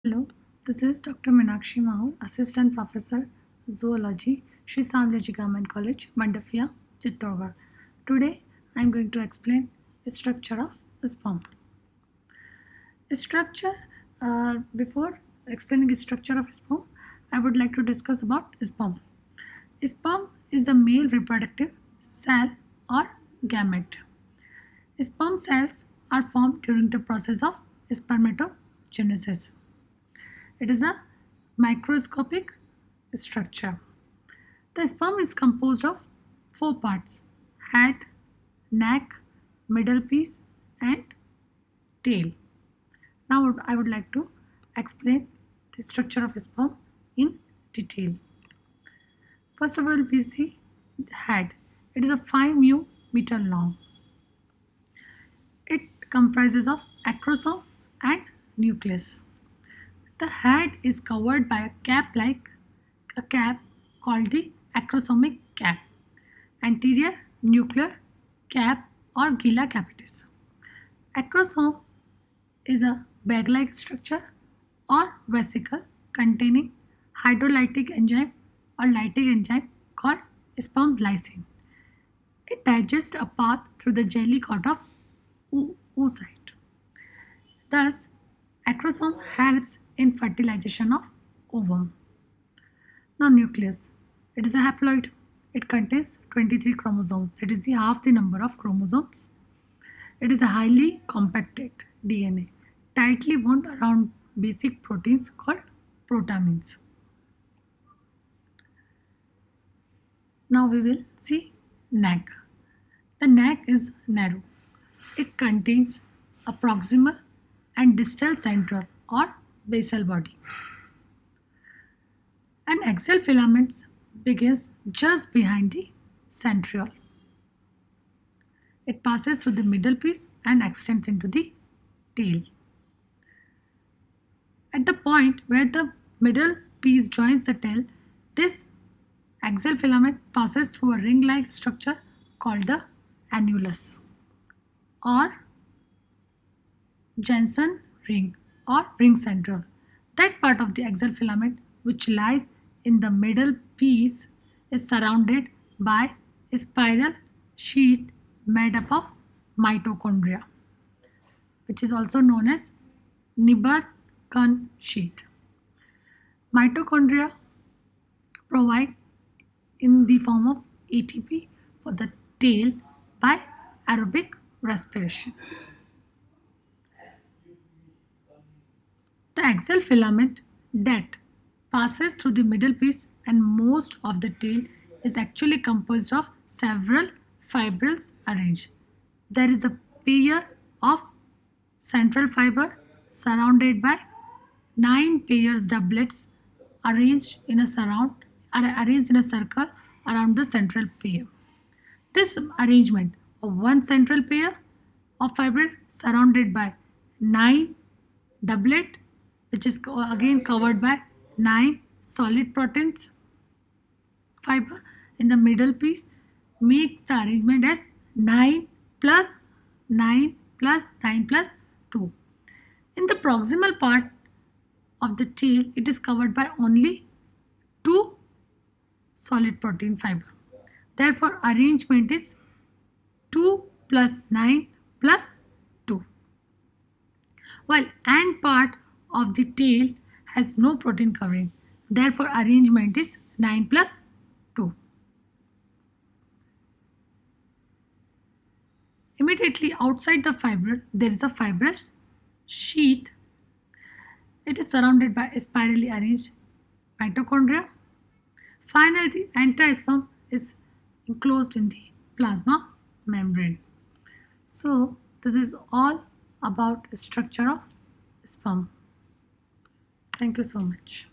Hello, this is Dr. Meenakshi Mahur, Assistant Professor, Zoology, Shri Samlaji Government College, Mandafia, Chittorgarh. Today, I am going to explain the structure of sperm. Structure. Before explaining the structure of sperm, I would like to discuss about sperm. Sperm is the male reproductive cell or gamete. Sperm cells are formed during the process of spermatogenesis. It is a microscopic structure. The sperm is composed of four parts: head, neck, middle piece, and tail. Now I would like to explain the structure of sperm in detail. First of all, we see the head. It is a 5 meter long. It comprises of acrosome and nucleus. The head is covered by a cap called the acrosomic cap, anterior nuclear cap or gila capitis. Acrosome is a bag-like structure or vesicle containing hydrolytic enzyme or lytic enzyme called sperm lysine. It digests a path through the jelly coat of oocyte. Thus, acrosome helps in fertilization of ovum. Now, nucleus. It is a haploid. It contains 23 chromosomes. That is the half the number of chromosomes. It is a highly compacted DNA, tightly wound around basic proteins called protamines. Now we will see neck. The neck is narrow. It contains a proximal and distal central or basal body. An axial filament begins just behind the centriole. It passes through the middle piece and extends into the tail. At the point where the middle piece joins the tail, this axial filament passes through a ring-like structure called the annulus or Jensen ring or ring central. That part of the axial filament which lies in the middle piece is surrounded by a spiral sheet made up of mitochondria, which is also known as Nibber-Kern sheet. Mitochondria provide in the form of ATP for the tail by aerobic respiration. The axial filament that passes through the middle piece and most of the tail is actually composed of several fibrils arranged. There is a pair of central fiber surrounded by 9 pairs doublets arranged in a circle around the central pair. This arrangement of one central pair of fiber surrounded by 9 doublet, which is again covered by 9 solid proteins fiber in the middle piece, makes the arrangement as 9 plus 9 plus 9 plus 2. In the proximal part of the tail, it is covered by only 2 solid protein fiber. Therefore, arrangement is 2 plus 9 plus 2. While end part of the tail has no protein covering. Therefore, arrangement is 9 plus 2. Immediately outside the fiber, there is a fibrous sheath. It is surrounded by a spirally arranged mitochondria. Finally, the anti-sperm is enclosed in the plasma membrane. So, this is all about the structure of sperm. Thank you so much.